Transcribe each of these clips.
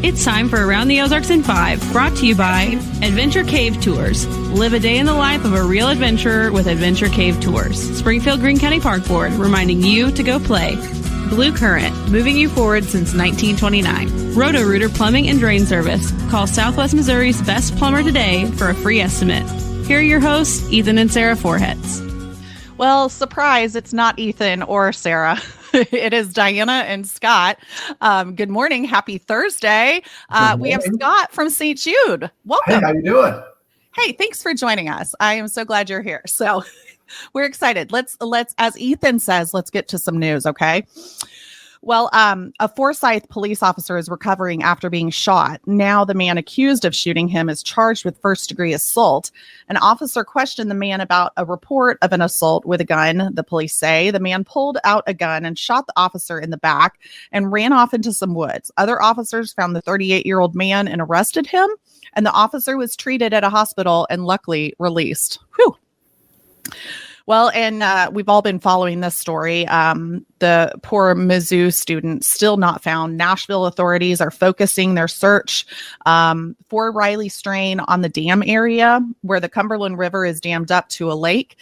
It's time for Around the Ozarks in 5, brought to you by Adventure Cave Tours. Live a day in the life of a real adventurer with Adventure Cave Tours. Springfield Green County Park Board, reminding you to go play. Blue Current, moving you forward since 1929. Roto-Rooter Plumbing and Drain Service. Call Southwest Missouri's best plumber today for a free estimate. Here are your hosts, Ethan and Sarah Forhetz. Well, surprise, it's not Ethan or Sarah. It is Diana and Scott. Good morning. Happy Thursday. We have Scott from St. Jude. Welcome. Hey, how you doing? Hey, thanks for joining us. I am so glad you're here. So we're excited. Let's, as Ethan says, let's get to some news. Okay. Well, a Forsyth police officer is recovering after being shot. Now the man accused of shooting him is charged with first-degree assault. An officer questioned the man about a report of an assault with a gun, the police say. The man pulled out a gun and shot the officer in the back and ran off into some woods. Other officers found the 38-year-old man and arrested him, and the officer was treated at a hospital and luckily released. Whew. Well, and we've all been following this story. The poor Mizzou student still not found. Nashville authorities are focusing their search for Riley Strain on the dam area where the Cumberland River is dammed up to a lake.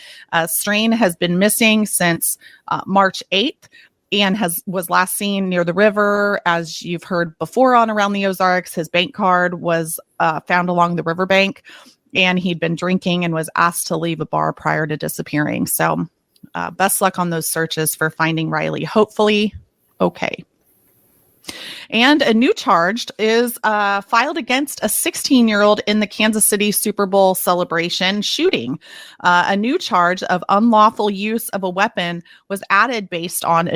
Strain has been missing since March 8th. And was last seen near the river. As you've heard before on Around the Ozarks, his bank card was found along the riverbank. And he'd been drinking and was asked to leave a bar prior to disappearing. So best luck on those searches for finding Riley. Hopefully, okay. And a new charge is filed against a 16-year-old in the Kansas City Super Bowl celebration shooting. A new charge of unlawful use of a weapon was added based on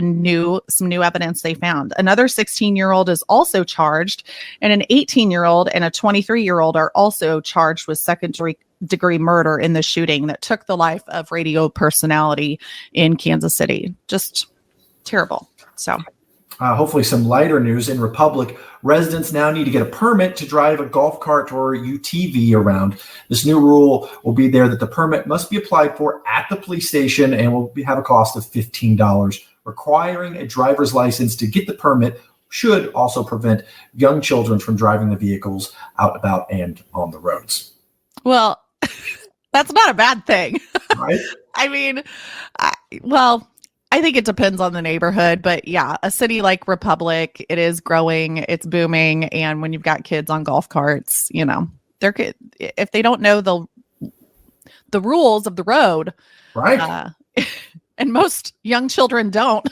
some new evidence they found. Another 16-year-old is also charged, and an 18-year-old and a 23-year-old are also charged with second-degree murder in the shooting that took the life of radio personality in Kansas City. Just terrible. So. Hopefully some lighter news. In Republic, residents now need to get a permit to drive a golf cart or UTV around. This new rule will be there that the permit must be applied for at the police station and will have a cost of $15. Requiring a driver's license to get the permit should also prevent young children from driving the vehicles out about and on the roads. Well, that's not a bad thing. Right? I mean, I think it depends on the neighborhood, but yeah, a city like Republic, it is growing, it's booming. And when you've got kids on golf carts, you know, if they don't know the rules of the road, right. And most young children don't.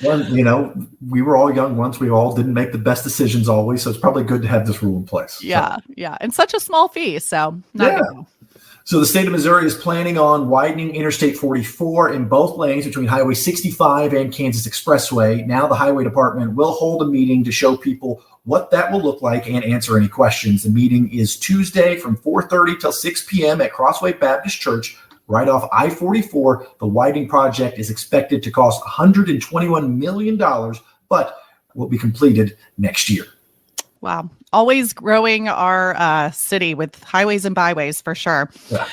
Well, you know, we were all young once. We all didn't make the best decisions always. So it's probably good to have this rule in place. Yeah. So. Yeah. And such a small fee. So not good. So the state of Missouri is planning on widening Interstate 44 in both lanes between Highway 65 and Kansas Expressway. Now the Highway Department will hold a meeting to show people what that will look like and answer any questions. The meeting is Tuesday from 4:30 till 6 p.m. at Crossway Baptist Church, right off I-44. The widening project is expected to cost $121 million, but will be completed next year. Wow. Always growing our city with highways and byways for sure. Yeah.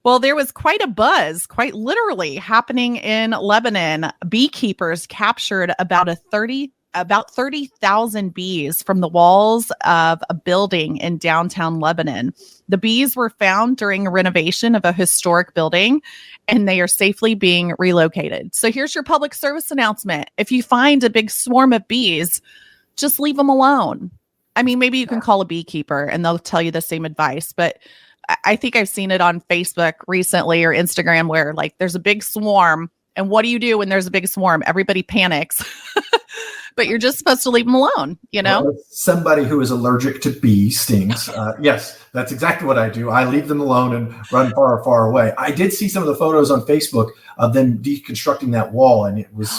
Well, there was quite a buzz, quite literally, happening in Lebanon. Beekeepers captured about 30,000 bees from the walls of a building in downtown Lebanon. The bees were found during a renovation of a historic building, and they are safely being relocated. So here's your public service announcement. If you find a big swarm of bees, just leave them alone. I mean, maybe you can call a beekeeper and they'll tell you the same advice, but I think I've seen it on Facebook recently or Instagram where like there's a big swarm. And what do you do when there's a big swarm? Everybody panics, but you're just supposed to leave them alone, you know? Well, somebody who is allergic to bee stings. Yes, that's exactly what I do. I leave them alone and run far, far away. I did see some of the photos on Facebook of them deconstructing that wall, and it was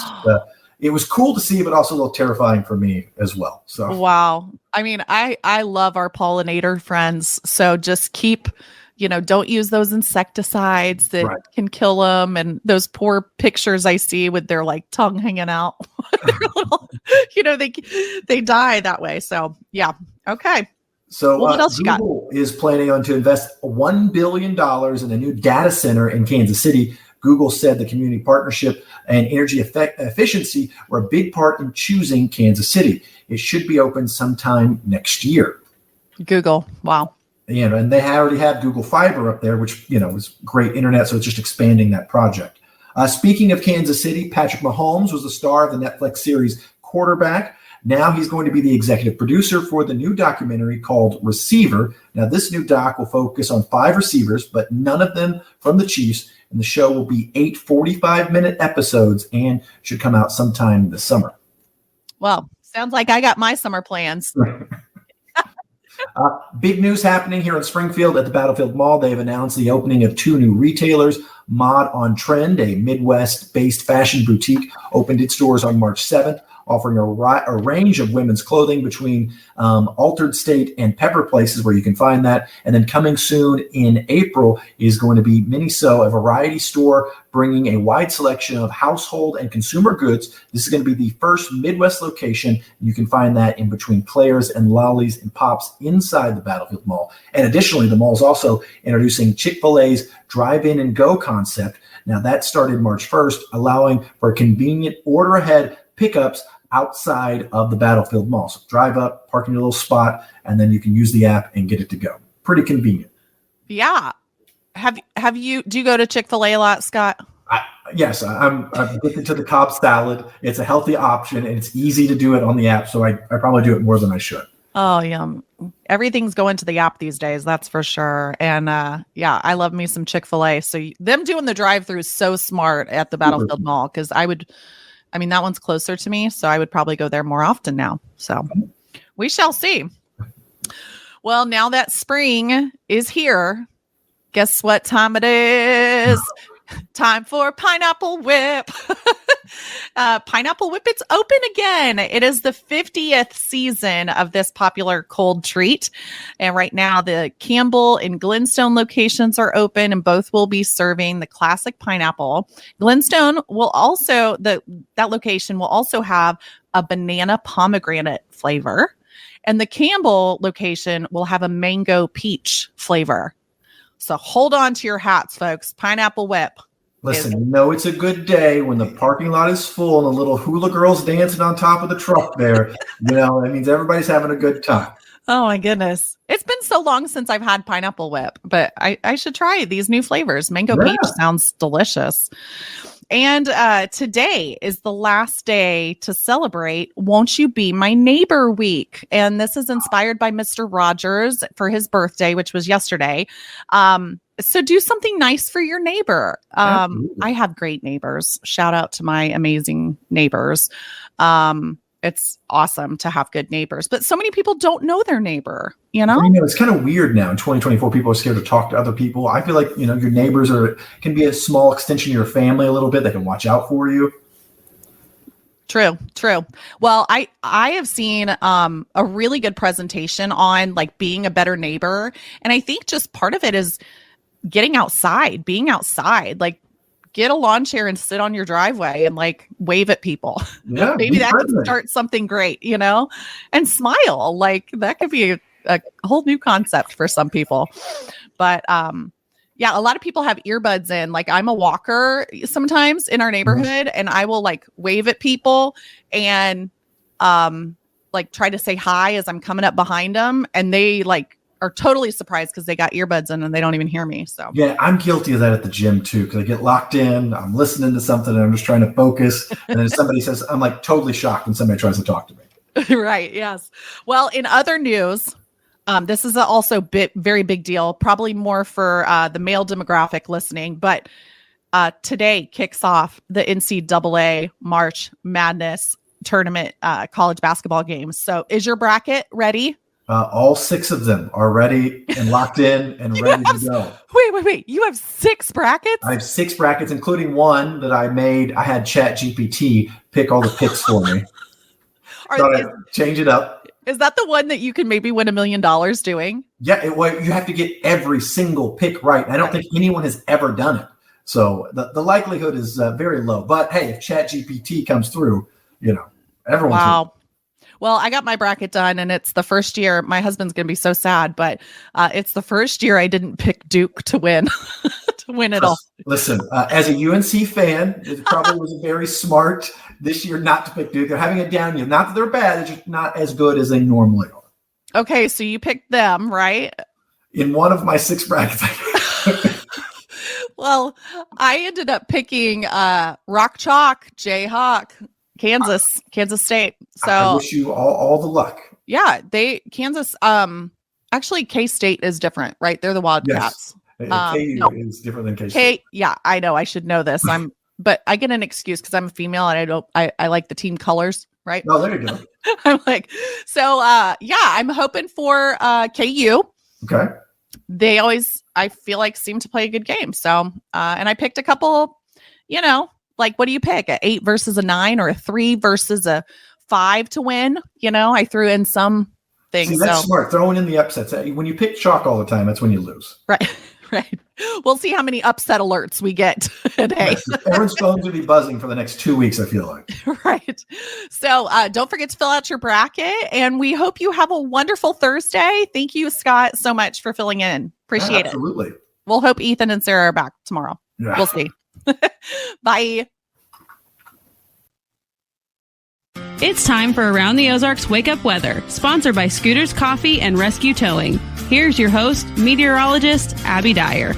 cool to see, but also a little terrifying for me as well. So wow. I mean, I love our pollinator friends. So just keep, don't use those insecticides that can kill them. And those poor pictures I see with their like tongue hanging out, their little, they die that way. So yeah. Okay. So what else Google is planning on to invest $1 billion in a new data center in Kansas City. Google said the community partnership and energy efficiency were a big part in choosing Kansas City. It should be open sometime next year. Google. Wow. And they already have Google Fiber up there, which, is great internet. So it's just expanding that project. Speaking of Kansas City, Patrick Mahomes was the star of the Netflix series Quarterback. Now he's going to be the executive producer for the new documentary called Receiver. Now, this new doc will focus on 5 receivers, but none of them from the Chiefs. And the show will be 8 45-minute episodes and should come out sometime this summer. Well, sounds like I got my summer plans. Big news happening here in Springfield at the Battlefield Mall. They've announced the opening of 2 new retailers. Mod on Trend, a Midwest-based fashion boutique, opened its doors on March 7th, offering a range of women's clothing between Altered State and Pepper places where you can find that. And then coming soon in April is going to be Miniso, a variety store bringing a wide selection of household and consumer goods. This is going to be the first Midwest location. You can find that in between Claire's and Lolly's and Pops inside the Battlefield Mall. And additionally, the mall is also introducing Chick-fil-A's drive-in and go concept. Now that started March 1st, allowing for convenient order ahead pickups outside of the Battlefield Mall. So drive up, park in your little spot, and then you can use the app and get it to go. Pretty convenient. Yeah. Do you go to Chick-fil-A a lot, Scott? Yes, I'm addicted to the Cobb salad. It's a healthy option and it's easy to do it on the app. So I probably do it more than I should. Oh, yum. Everything's going to the app these days. That's for sure. And I love me some Chick-fil-A. So them doing the drive-through is so smart at the Battlefield Mall. Cause that one's closer to me. So I would probably go there more often now. So we shall see. Well, now that spring is here, guess what time it is? Time for Pineapple Whip. Pineapple Whip, it's open again. It is the 50th season of this popular cold treat. And right now the Campbell and Glenstone locations are open and both will be serving the classic pineapple. Glenstone will also, that location will also have a banana pomegranate flavor. And the Campbell location will have a mango peach flavor. So hold on to your hats, folks. Pineapple Whip. Listen, it's a good day when the parking lot is full and the little hula girls dancing on top of the truck there. That means everybody's having a good time. Oh, my goodness. It's been so long since I've had Pineapple Whip, but I should try these new flavors. Mango peach sounds delicious. And today is the last day to celebrate Won't You Be My Neighbor Week. And this is inspired by Mr. Rogers for his birthday, which was yesterday. So do something nice for your neighbor. I have great neighbors. Shout out to my amazing neighbors. It's awesome to have good neighbors, but so many people don't know their neighbor, It's kind of weird now in 2024. People are scared to talk to other people. I feel like, your neighbors can be a small extension of your family a little bit. They can watch out for you. True. Well, I have seen a really good presentation on like being a better neighbor. And I think just part of it is being outside, like get a lawn chair and sit on your driveway and like wave at people. Yeah, maybe that could start something great, and smile. Like that could be a whole new concept for some people. But a lot of people have earbuds in. Like I'm a walker sometimes in our neighborhood and I will like wave at people and like try to say hi as I'm coming up behind them. And they like are totally surprised because they got earbuds in and they don't even hear me. So yeah, I'm guilty of that at the gym too. Cause I get locked in, I'm listening to something and I'm just trying to focus. And then somebody says, I'm like totally shocked when somebody tries to talk to me. Right. Yes. Well, in other news, this is also very big deal, probably more for the male demographic listening, but today kicks off the NCAA March Madness tournament college basketball games. So is your bracket ready? All 6 of them are ready and locked in and ready to go. Wait. You have 6 brackets? I have 6 brackets, including one that I made. I had ChatGPT pick all the picks for me. Change it up. Is that the one that you can maybe win $1 million doing? Yeah, you have to get every single pick right. I don't think anyone has ever done it. So the likelihood is very low. But hey, if ChatGPT comes through, everyone's wow. Well, I got my bracket done and it's the first year. My husband's going to be so sad, but it's the first year I didn't pick Duke to win. win it all. Listen, as a UNC fan, it probably was very smart this year not to pick Duke. They're having a down year. Not that they're bad, they're just not as good as they normally are. Okay, so you picked them, right? In one of my 6 brackets. Well, I ended up picking Rock Chalk, Jayhawk, Kansas State. So I wish you all the luck. Yeah, Kansas. Actually, K-State is different, right? They're the Wildcats. Yes. KU is different than K-State. Yeah, I know. I should know this. But I get an excuse because I'm a female and I like the team colors, right? Oh, there you go. I'm like, so yeah, I'm hoping for KU. Okay. They always, I feel like, seem to play a good game. So, and I picked a couple, like, what do you pick? A 8 versus a 9 or a 3 versus a 5 to win? I threw in some things. See, that's smart. Throwing in the upsets. When you pick chalk all the time, that's when you lose. Right. We'll see how many upset alerts we get today. Yes, everyone's phones will be buzzing for the next 2 weeks, I feel like. Right. So don't forget to fill out your bracket, and we hope you have a wonderful Thursday. Thank you, Scott, so much for filling in. Appreciate it. Absolutely. We'll hope Ethan and Sarah are back tomorrow. Yeah. We'll see. Bye. It's time for Around the Ozarks Wake Up Weather, sponsored by Scooters Coffee and Rescue Towing. Here's your host, meteorologist Abby Dyer.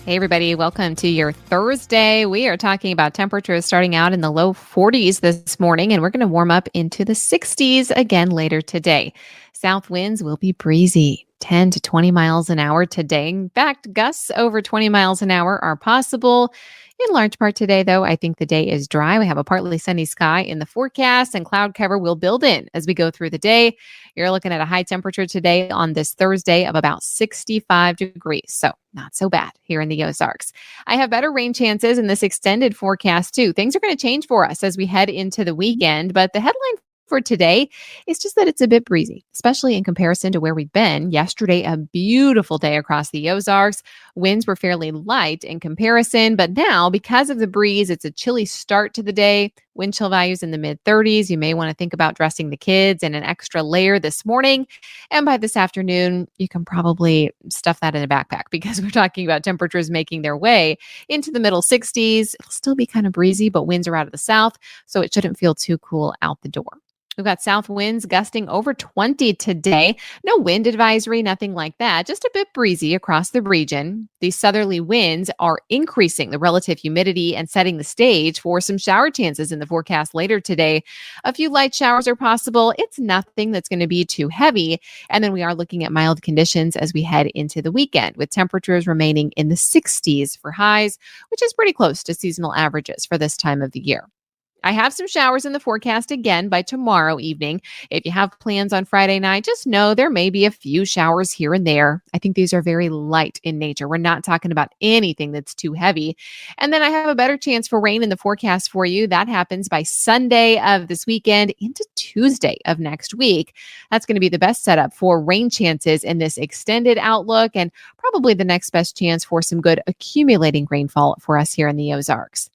Hey, everybody. Welcome to your Thursday. We are talking about temperatures starting out in the low 40s this morning, and we're going to warm up into the 60s again later today. South winds will be breezy, 10 to 20 miles an hour today. In fact, gusts over 20 miles an hour are possible. In large part today, though, I think the day is dry. We have a partly sunny sky in the forecast, and cloud cover will build in as we go through the day. You're looking at a high temperature today on this Thursday of about 65 degrees. So not so bad here in the Ozarks. I have better rain chances in this extended forecast, too. Things are going to change for us as we head into the weekend, but the headline for today is just that it's a bit breezy, especially in comparison to where we've been. Yesterday, a beautiful day across the Ozarks. Winds were fairly light in comparison, but now because of the breeze, it's a chilly start to the day. Wind chill values in the mid 30s. You may want to think about dressing the kids in an extra layer this morning. And by this afternoon, you can probably stuff that in a backpack because we're talking about temperatures making their way into the middle 60s. It'll still be kind of breezy, but winds are out of the south, so it shouldn't feel too cool out the door. We've got south winds gusting over 20 today. No wind advisory, nothing like that. Just a bit breezy across the region. These southerly winds are increasing the relative humidity and setting the stage for some shower chances in the forecast later today. A few light showers are possible. It's nothing that's going to be too heavy. And then we are looking at mild conditions as we head into the weekend, with temperatures remaining in the 60s for highs, which is pretty close to seasonal averages for this time of the year. I have some showers in the forecast again by tomorrow evening. If you have plans on Friday night, just know there may be a few showers here and there. I think these are very light in nature. We're not talking about anything that's too heavy. And then I have a better chance for rain in the forecast for you. That happens by Sunday of this weekend into Tuesday of next week. That's going to be the best setup for rain chances in this extended outlook, and probably the next best chance for some good accumulating rainfall for us here in the Ozarks.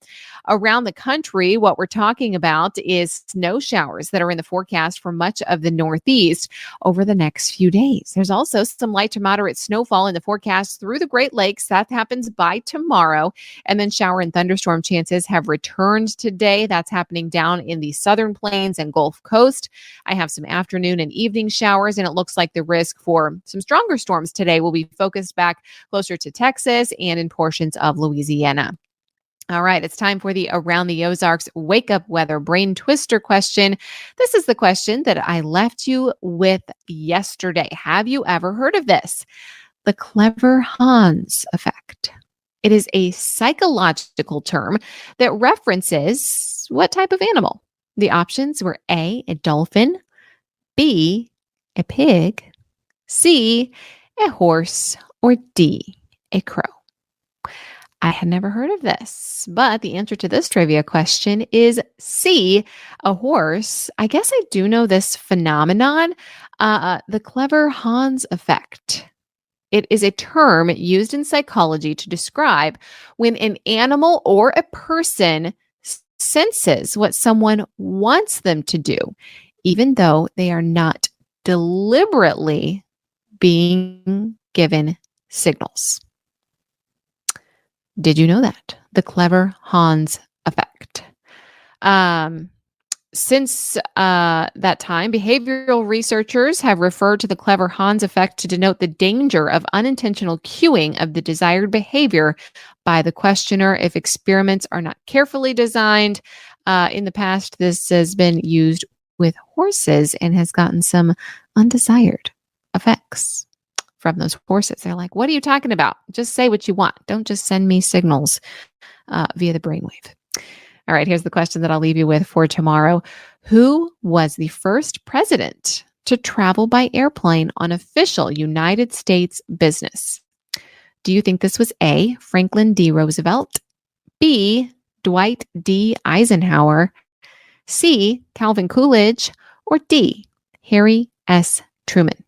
Around the country, what we're talking about is snow showers that are in the forecast for much of the Northeast over the next few days. There's also some light to moderate snowfall in the forecast through the Great Lakes. That happens by tomorrow. And then shower and thunderstorm chances have returned today. That's happening down in the southern plains and Gulf Coast. I have some afternoon and evening showers, and it looks like the risk for some stronger storms today will be focused back closer to Texas and in portions of Louisiana. All right, it's time for the Around the Ozarks Wake Up Weather Brain Twister question. This is the question that I left you with yesterday. Have you ever heard of this? The clever Hans effect. It is a psychological term that references what type of animal? The options were A, a dolphin, B, a pig, C, a horse, or D, a crow. I had never heard of this, but the answer to this trivia question is C, a horse. I guess I do know this phenomenon, the clever Hans effect. It is a term used in psychology to describe when an animal or a person senses what someone wants them to do, even though they are not deliberately being given signals. Did you know that? The clever Hans effect. Since that time, behavioral researchers have referred to the clever Hans effect to denote the danger of unintentional cueing of the desired behavior by the questioner if experiments are not carefully designed. In the past, this has been used with horses and has gotten some undesired effects from those horses. They're like, what are you talking about? Just say what you want. Don't just send me signals via the brainwave. All right, here's the question that I'll leave you with for tomorrow. Who was the first president to travel by airplane on official United States business? Do you think this was A, Franklin D. Roosevelt, B, Dwight D. Eisenhower, C, Calvin Coolidge, or D, Harry S. Truman?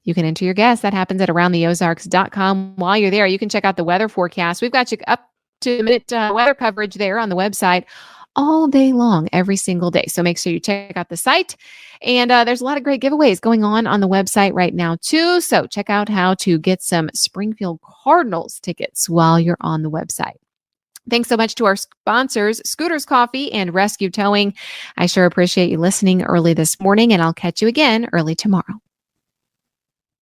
You can enter your guess. That happens at aroundtheozarks.com. While you're there, you can check out the weather forecast. We've got you up to minute weather coverage there on the website all day long, every single day. So make sure you check out the site. And there's a lot of great giveaways going on the website right now, too. So check out how to get some Springfield Cardinals tickets while you're on the website. Thanks so much to our sponsors, Scooters Coffee and Rescue Towing. I sure appreciate you listening early this morning, and I'll catch you again early tomorrow.